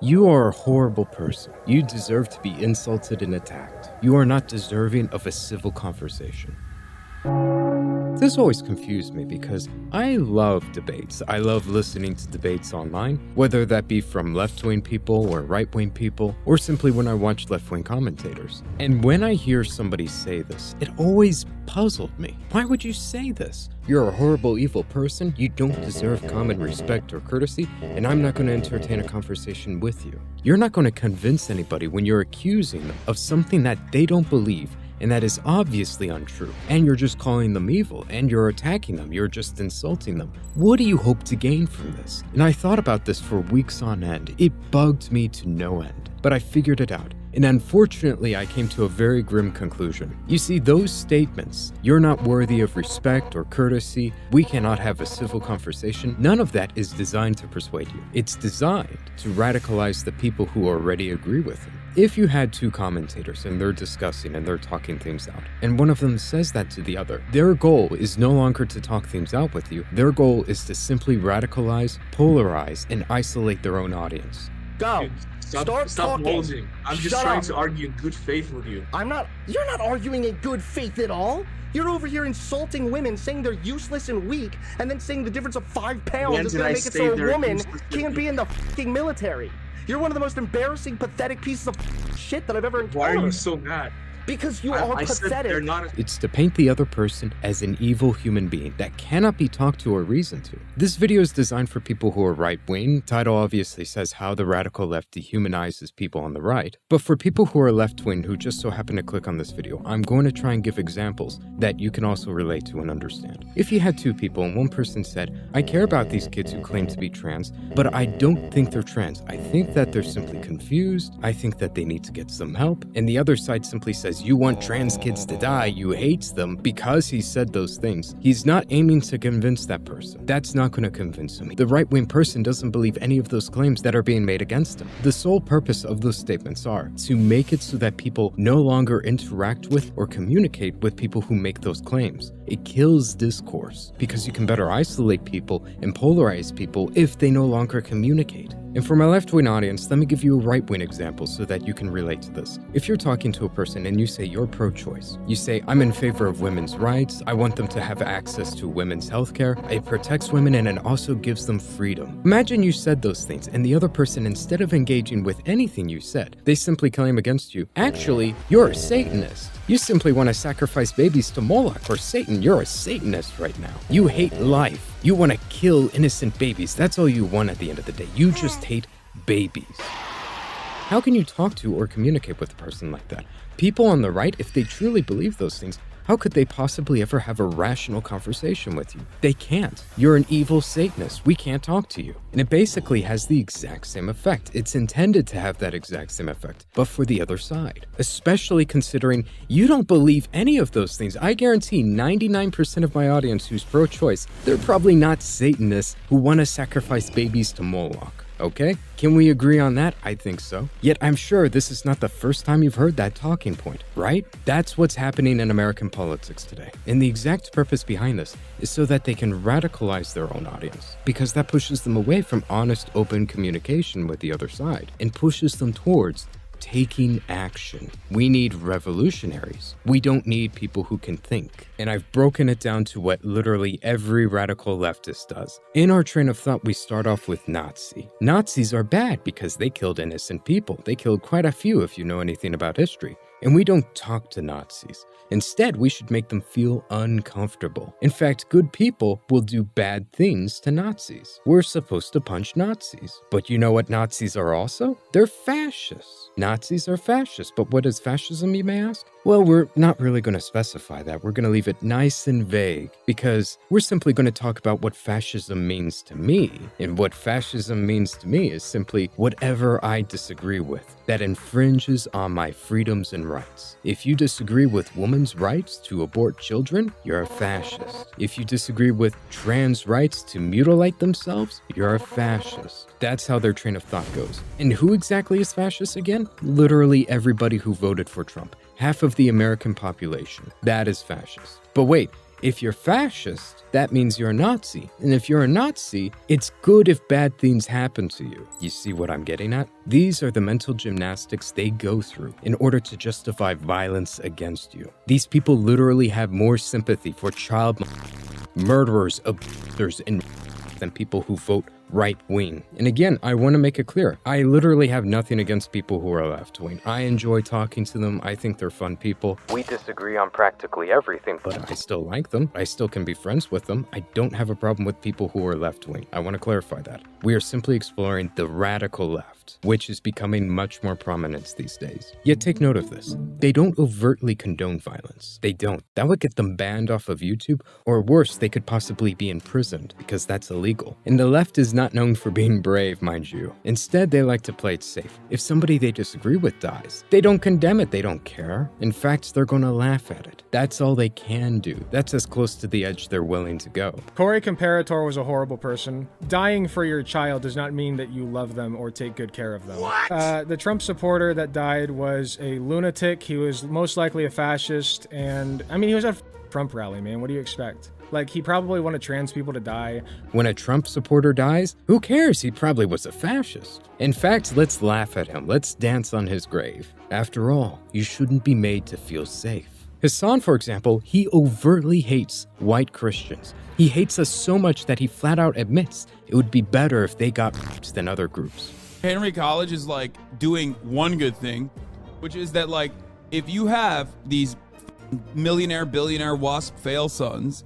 You are a horrible person. You deserve to be insulted and attacked. You are not deserving of a civil conversation. This always confused me because I love debates. I love listening to debates online, whether that be from left-wing people or right-wing people, or simply when I watch left-wing commentators. And when I hear somebody say this, it always puzzled me. Why would you say this? You're a horrible, evil person, you don't deserve common respect or courtesy, and I'm not going to entertain a conversation with you. You're not going to convince anybody when you're accusing them of something that they don't believe, and that is obviously untrue, and you're just calling them evil, and you're attacking them, you're just insulting them. What do you hope to gain from this? And I thought about this for weeks on end. It bugged me to no end, but I figured it out. And unfortunately, I came to a very grim conclusion. You see, those statements, you're not worthy of respect or courtesy, we cannot have a civil conversation, none of that is designed to persuade you. It's designed to radicalize the people who already agree with him. If you had two commentators and they're discussing and they're talking things out, and one of them says that to the other, their goal is no longer to talk things out with you. Their goal is to simply radicalize, polarize, and isolate their own audience. Go. Stop talking. losing. I'm just Shut trying up. to argue in good faith with you. You're not arguing in good faith at all. You're over here insulting women, saying they're useless and weak, and then saying the difference of 5 pounds When is did gonna I make it say so a they're woman useless and can't be weak? in the fucking military. You're one of the most embarrassing, pathetic pieces of shit that I've ever encountered. Why are you so mad? Because you I are said pathetic. they're not. It's to paint the other person as an evil human being that cannot be talked to or reasoned to. This video is designed for people who are right-wing. Title obviously says how the radical left dehumanizes people on the right. But for people who are left-wing who just so happen to click on this video, I'm going to try and give examples that you can also relate to and understand. If you had two people and one person said, I care about these kids who claim to be trans, but I don't think they're trans. I think that they're simply confused. I think that they need to get some help. And the other side simply says, you want trans kids to die, you hate them because he said those things. He's not aiming to convince that person. That's not going to convince him. The right-wing person doesn't believe any of those claims that are being made against him. The sole purpose of those statements are to make it so that people no longer interact with or communicate with people who make those claims. It kills discourse because you can better isolate people and polarize people if they no longer communicate. And for my left-wing audience, let me give you a right-wing example so that you can relate to this. If you're talking to a person and you say you're pro-choice, you say, I'm in favor of women's rights, I want them to have access to women's healthcare, it protects women and it also gives them freedom. Imagine you said those things and the other person, instead of engaging with anything you said, they simply claim against you, actually, you're a Satanist. You simply want to sacrifice babies to Moloch or Satan. You're a Satanist right now. You hate life. You want to kill innocent babies. That's all you want at the end of the day. You just hate babies. How can you talk to or communicate with a person like that? People on the right, if they truly believe those things, how could they possibly ever have a rational conversation with you? They can't. You're an evil Satanist. We can't talk to you. And it basically has the exact same effect. It's intended to have that exact same effect, but for the other side. Especially considering you don't believe any of those things. I guarantee 99% of my audience who's pro-choice, they're probably not Satanists who want to sacrifice babies to Moloch. Okay? Can we agree on that? I think so. Yet I'm sure this is not the first time you've heard that talking point, right? That's what's happening in American politics today. And the exact purpose behind this is so that they can radicalize their own audience, because that pushes them away from honest, open communication with the other side and pushes them towards taking action. We need revolutionaries. We don't need people who can think. And I've broken it down to what literally every radical leftist does. In our train of thought, we start off with Nazi. Nazis are bad because they killed innocent people. They killed quite a few if you know anything about history. And we don't talk to Nazis. Instead, we should make them feel uncomfortable. In fact, good people will do bad things to Nazis. We're supposed to punch Nazis. But you know what Nazis are also? They're fascists. Nazis are fascists, but what is fascism, you may ask? Well, we're not really going to specify that. We're going to leave it nice and vague because we're simply going to talk about what fascism means to me. And what fascism means to me is simply whatever I disagree with that infringes on my freedoms and rights. If you disagree with women's rights to abort children, you're a fascist. If you disagree with trans rights to mutilate themselves, you're a fascist. That's how their train of thought goes. And who exactly is fascist again? Literally everybody who voted for Trump. Half of the American population. That is fascist. But wait, If you're fascist, that means you're a Nazi. And if you're a Nazi, it's good if bad things happen to you. You see what I'm getting at? These are the mental gymnastics they go through in order to justify violence against you. These people literally have more sympathy for child murderers, abusers, and than people who vote right-wing. And again, I want to make it clear, I literally have nothing against people who are left-wing. I enjoy talking to them. I think they're fun people. We disagree on practically everything, but I still like them. I still can be friends with them. I don't have a problem with people who are left-wing. I want to clarify that. We are simply exploring the radical left, which is becoming much more prominent these days. Yet take note of this. They don't overtly condone violence. They don't. That would get them banned off of YouTube, or worse, they could possibly be imprisoned because that's illegal. And the left is not known for being brave, mind you. Instead, they like to play it safe. If somebody they disagree with dies, they don't condemn it, they don't care. In fact, they're gonna laugh at it. That's all they can do. That's as close to the edge they're willing to go. Corey Comparator was a horrible person. Dying for your child does not mean that you love them or take good care of them. What? The Trump supporter that died was a lunatic. He was most likely a fascist, and I mean, he was at a Trump rally, man. What do you expect? Like, he probably wanted trans people to die. When a Trump supporter dies, who cares? He probably was a fascist. In fact, let's laugh at him. Let's dance on his grave. After all, you shouldn't be made to feel safe. Hassan, for example, he overtly hates white Christians. He hates us so much that he flat out admits it would be better if they got rights than other groups. Henry College is like doing one good thing, which is that like if you have these millionaire, billionaire, WASP fail sons,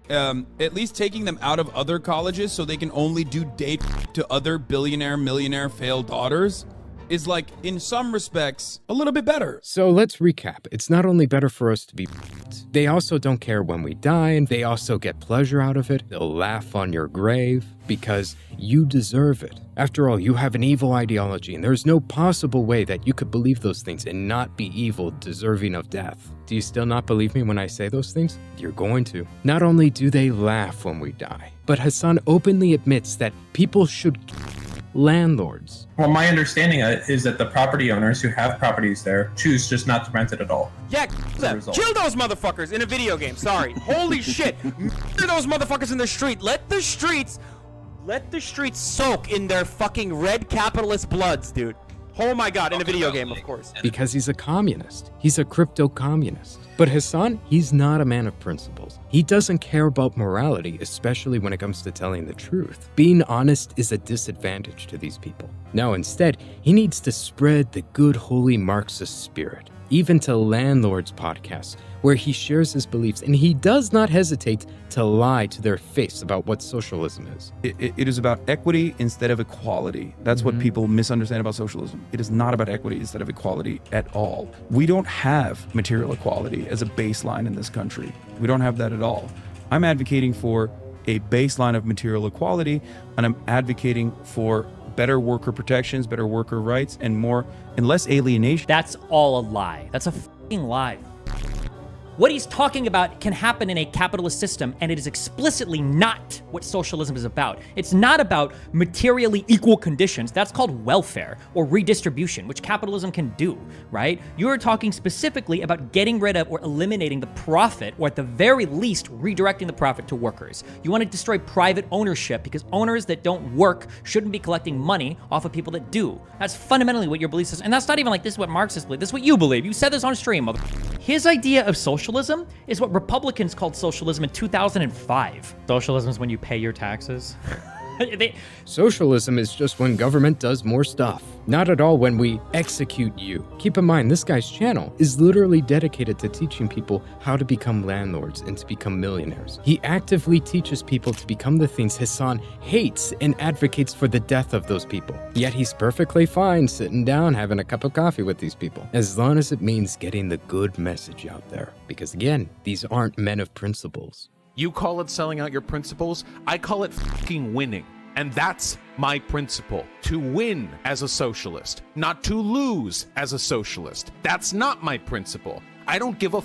at least taking them out of other colleges so they can only do date to other billionaire, millionaire failed daughters is like, in some respects, a little bit better. So let's recap. It's not only better for us to be they also don't care when we die, and they also get pleasure out of it. They'll laugh on your grave because you deserve it. After all, you have an evil ideology, and there's no possible way that you could believe those things and not be evil, deserving of death. Do you still not believe me when I say those things? You're going to. Not only do they laugh when we die, but Hassan openly admits that people should landlords. Well, my understanding is that the property owners who have properties there choose just not to rent it at all. Yeah, kill those motherfuckers in a video game. Sorry. Holy shit. Murder those motherfuckers in the street. Let the streets soak in their fucking red capitalist bloods, dude. Oh my god, in a video game, of course. Because he's a communist. He's a crypto-communist. But Hassan, he's not a man of principles. He doesn't care about morality, especially when it comes to telling the truth. Being honest is a disadvantage to these people. No, instead, he needs to spread the good, holy Marxist spirit, even to Landlord's podcast, where he shares his beliefs, and he does not hesitate to lie to their face about what socialism is. It is about equity instead of equality. That's what people misunderstand about socialism. It is not about equity instead of equality at all. We don't have material equality as a baseline in this country. We don't have that at all. I'm advocating for a baseline of material equality, and I'm advocating for better worker protections, better worker rights, and less alienation. That's all a lie. That's a fucking lie. What he's talking about can happen in a capitalist system, and it is explicitly not what socialism is about. It's not about materially equal conditions. That's called welfare or redistribution, which capitalism can do, right? You're talking specifically about getting rid of or eliminating the profit, or at the very least, redirecting the profit to workers. You want to destroy private ownership because owners that don't work shouldn't be collecting money off of people that do. That's fundamentally what your belief is. And that's not even like, this is what Marxists believe. This is what you believe. You said this on stream, mother. His idea of socialism is what Republicans called socialism in 2005. Socialism is when you pay your taxes. Socialism is just when government does more stuff. Not at all when we execute you. Keep in mind, this guy's channel is literally dedicated to teaching people how to become landlords and to become millionaires. He actively teaches people to become the things Hassan hates and advocates for the death of those people. Yet he's perfectly fine sitting down having a cup of coffee with these people, as long as it means getting the good message out there. Because again, these aren't men of principles. You call it selling out your principles. I call it fucking winning. And that's my principle, to win as a socialist, not to lose as a socialist. That's not my principle. I don't give a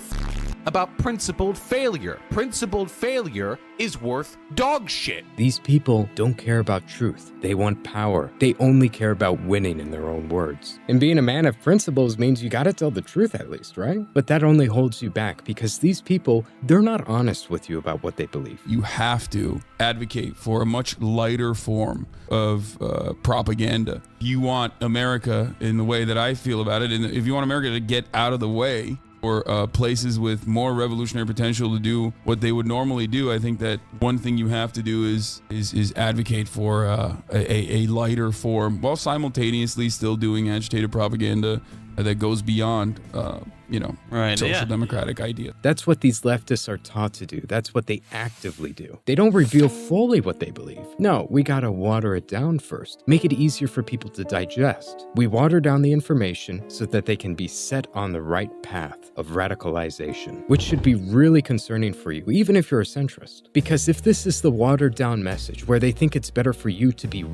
about principled failure. Principled failure is worth dog shit. These people don't care about truth. They want power. They only care about winning, in their own words. And being a man of principles means you gotta tell the truth at least, right? But that only holds you back because these people, they're not honest with you about what they believe. You have to advocate for a much lighter form of propaganda. You want America, in the way that I feel about it, and if you want America to get out of the way, or places with more revolutionary potential to do what they would normally do, I think that one thing you have to do is advocate for a lighter form, while simultaneously still doing agitated propaganda that goes beyond social democratic idea. That's what these leftists are taught to do. That's what they actively do. They don't reveal fully what they believe. No, we gotta water it down first. Make it easier for people to digest. We water down the information so that they can be set on the right path of radicalization, which should be really concerning for you, even if you're a centrist. Because if this is the watered down message where they think it's better for you to be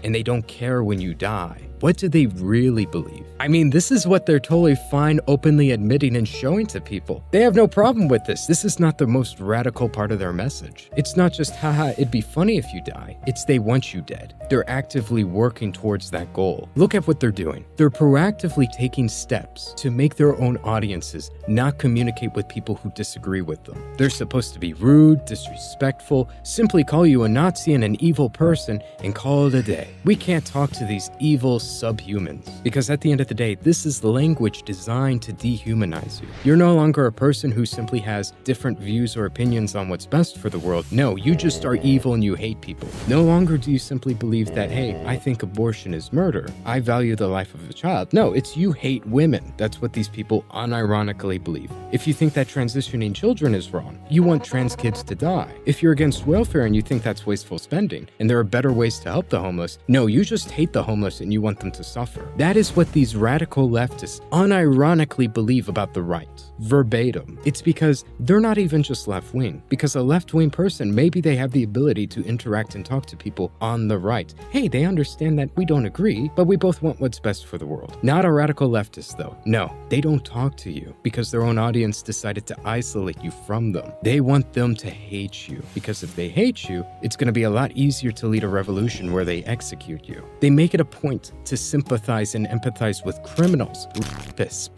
and they don't care when you die, what do they really believe? I mean, this is what they're totally fine openly admitting and showing to people. They have no problem with this. This is not the most radical part of their message. It's not just, haha, it'd be funny if you die. It's they want you dead. They're actively working towards that goal. Look at what they're doing. They're proactively taking steps to make their own audiences not communicate with people who disagree with them. They're supposed to be rude, disrespectful, simply call you a Nazi and an evil person and call it a day. We can't talk to these evil subhumans, because at the end of the day, this is language designed to dehumanize you. You're no longer a person who simply has different views or opinions on what's best for the world. No, you just are evil and you hate people. No longer do you simply believe that, hey, I think abortion is murder. I value the life of a child. No, it's you hate women. That's what these people unironically believe. If you think that transitioning children is wrong, you want trans kids to die. If you're against welfare and you think that's wasteful spending and there are better ways to help the homeless, no, you just hate the homeless and you want them to suffer. That is what these radical leftists unironically believe about the right. Verbatim. It's because they're not even just left-wing. Because a left-wing person, maybe they have the ability to interact and talk to people on the right. Hey, they understand that we don't agree, but we both want what's best for the world. Not a radical leftist, though. No, they don't talk to you because their own audience decided to isolate you from them. They want them to hate you, because if they hate you, it's going to be a lot easier to lead a revolution where they execute you. They make it a point to sympathize and empathize with criminals, rapists,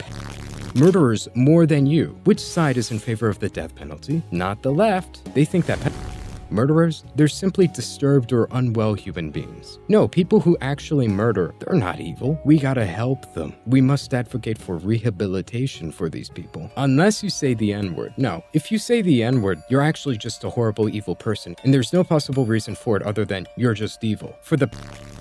murderers more than you. Which side is in favor of the death penalty? Not the left. They think that murderers, they're simply disturbed or unwell human beings. No, people who actually murder, they're not evil. We gotta help them. We must advocate for rehabilitation for these people. Unless you say the N-word. No, if you say the N-word, you're actually just a horrible, evil person, and there's no possible reason for it other than you're just evil. For the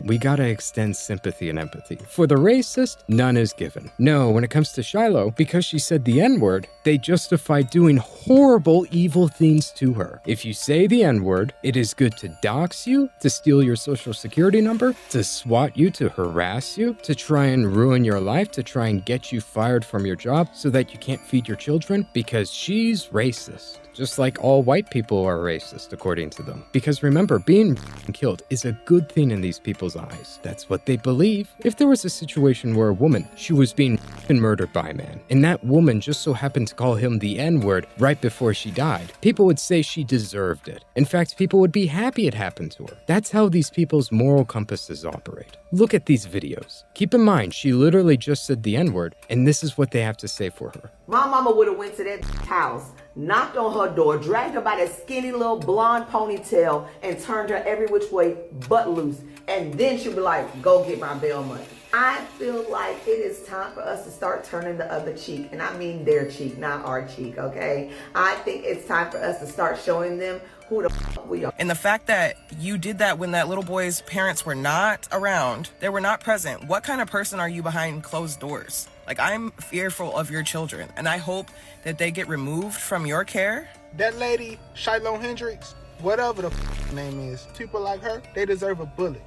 we gotta extend sympathy and empathy. For the racist, none is given. No, when it comes to Shiloh, because she said the N-word, they justify doing horrible, evil things to her. If you say the N-word, it is good to dox you, to steal your social security number, to swat you, to harass you, to try and ruin your life, to try and get you fired from your job so that you can't feed your children, because she's racist. Just like all white people are racist, according to them. Because remember, being killed is a good thing in these people's eyes. That's what they believe. If there was a situation where a woman, she was being murdered by a man, and that woman just so happened to call him the N-word right before she died, people would say she deserved it. In fact, people would be happy it happened to her. That's how these people's moral compasses operate. Look at these videos. Keep in mind, she literally just said the N-word, and this is what they have to say for her. My mama would have went to that house, knocked on her door, dragged her by that skinny little blonde ponytail, and turned her every which way but loose. And then she'd be like, go get my bail money. I feel like it is time for us to start turning the other cheek. And I mean their cheek, not our cheek, okay? I think it's time for us to start showing them who the fuck we are. And the fact that you did that when that little boy's parents were not around, they were not present. What kind of person are you behind closed doors? Like, I'm fearful of your children, and I hope that they get removed from your care. That lady, Shiloh Hendrix, whatever the name is, people like her, they deserve a bullet.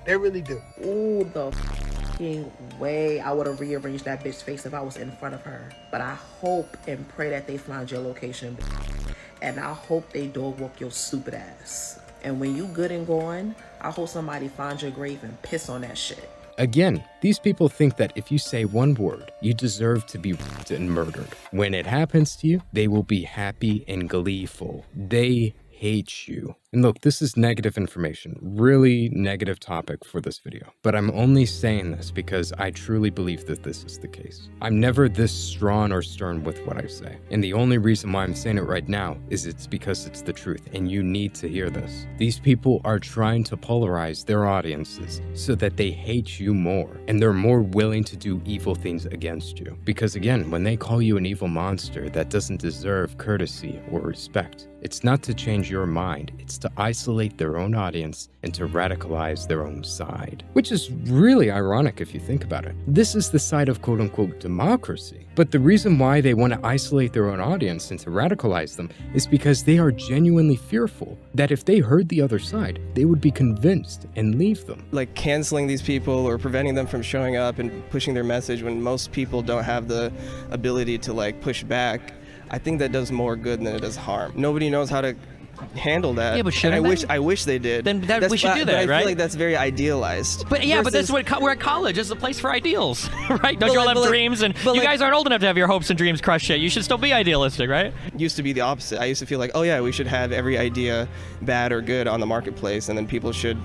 They really do. Ooh, the fucking way I would have rearranged that bitch's face if I was in front of her. But I hope and pray that they find your location. And I hope they dog walk your stupid ass. And when you good and gone, I hope somebody finds your grave and piss on that shit. Again, these people think that if you say one word, you deserve to be raped and murdered. When it happens to you, they will be happy and gleeful. They hate you. And look, this is negative information, really negative topic for this video. But I'm only saying this because I truly believe that this is the case. I'm never this strong or stern with what I say. And the only reason why I'm saying it right now is it's because it's the truth, and you need to hear this. These people are trying to polarize their audiences so that they hate you more, and they're more willing to do evil things against you. Because again, when they call you an evil monster that doesn't deserve courtesy or respect, it's not to change your mind, it's to isolate their own audience and to radicalize their own side. Which is really ironic if you think about it. This is the side of quote-unquote democracy. But the reason why they want to isolate their own audience and to radicalize them is because they are genuinely fearful that if they heard the other side, they would be convinced and leave them. Like canceling these people or preventing them from showing up and pushing their message when most people don't have the ability to like push back, I think that does more good than it does harm. Nobody knows how to handle that. Yeah, but shouldn't I wish they did. Then we should do that, but I right? feel like that's very idealized. But yeah, but that's what we're at college. It's a place for ideals, right? Don't you all have dreams? And you guys aren't old enough to have your hopes and dreams crushed yet. You should still be idealistic, right? Used to be the opposite. I used to feel like, oh yeah, we should have every idea, bad or good, on the marketplace, and then people should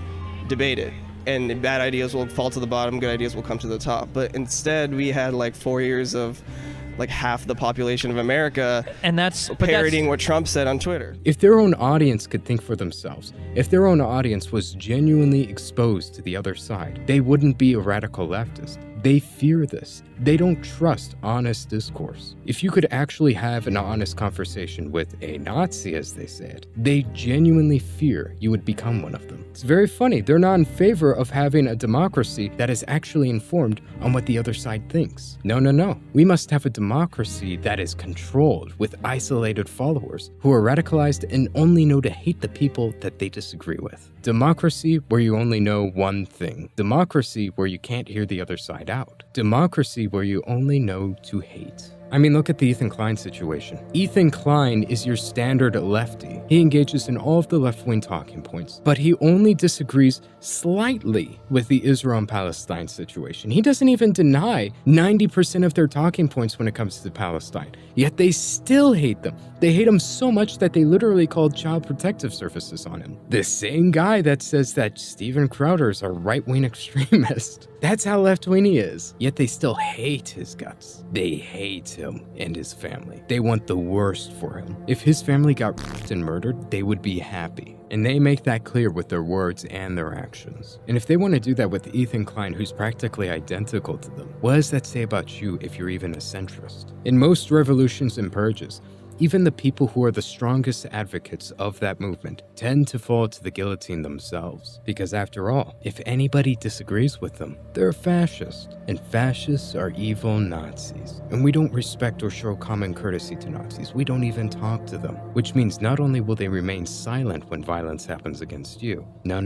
debate it. And bad ideas will fall to the bottom, good ideas will come to the top. But instead, we had like 4 years of like half the population of America and that's parroting what Trump said on Twitter. If their own audience could think for themselves, if their own audience was genuinely exposed to the other side, they wouldn't be a radical leftist. They fear this. They don't trust honest discourse. If you could actually have an honest conversation with a Nazi, as they say it, they genuinely fear you would become one of them. It's very funny. They're not in favor of having a democracy that is actually informed on what the other side thinks. No, no, no. We must have a democracy that is controlled with isolated followers who are radicalized and only know to hate the people that they disagree with. Democracy where you only know one thing. Democracy where you can't hear the other side out. Democracy where you only know to hate. I mean, look at the Ethan Klein situation. Ethan Klein is your standard lefty. He engages in all of the left-wing talking points, but he only disagrees slightly with the Israel and Palestine situation. He doesn't even deny 90% of their talking points when it comes to Palestine, yet they still hate them. They hate him so much that they literally called child protective services on him. The same guy that says that Steven Crowder is a right-wing extremist. That's how left-wing he is. Yet they still hate his guts. They hate him and his family. They want the worst for him. If his family got raped and murdered, they would be happy. And they make that clear with their words and their actions. And if they want to do that with Ethan Klein, who's practically identical to them, what does that say about you if you're even a centrist? In most revolutions and purges, even the people who are the strongest advocates of that movement tend to fall to the guillotine themselves. Because after all, if anybody disagrees with them, they're a fascist. And fascists are evil Nazis. And we don't respect or show common courtesy to Nazis. We don't even talk to them. Which means not only will they remain silent when violence happens against you, no.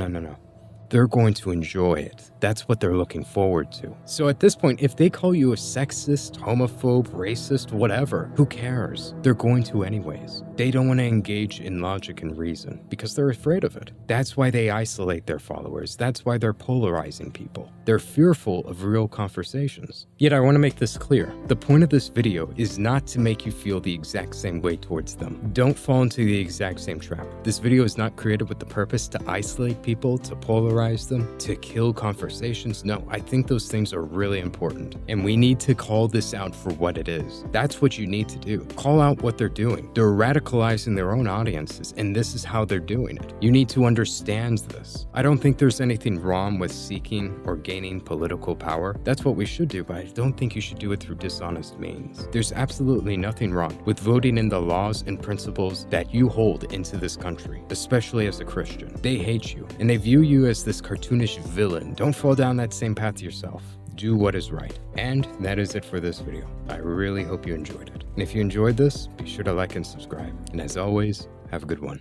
They're going to enjoy it. That's what they're looking forward to. So at this point, if they call you a sexist, homophobe, racist, whatever, who cares? They're going to anyways. They don't want to engage in logic and reason because they're afraid of it. That's why they isolate their followers. That's why they're polarizing people. They're fearful of real conversations. Yet I want to make this clear. The point of this video is not to make you feel the exact same way towards them. Don't fall into the exact same trap. This video is not created with the purpose to isolate people, to polarize them, to kill conversations. No, I think those things are really important. And we need to call this out for what it is. That's what you need to do. Call out what they're doing. They're radicalizing their own audiences, and this is how they're doing it. You need to understand this. I don't think there's anything wrong with seeking or gaining political power. That's what we should do, but I don't think you should do it through dishonest means. There's absolutely nothing wrong with voting in the laws and principles that you hold into this country, especially as a Christian. They hate you, and they view you as this cartoonish villain. Don't fall down that same path yourself. Do what is right. And that is it for this video. I really hope you enjoyed it. And if you enjoyed this, be sure to like and subscribe. And as always, have a good one.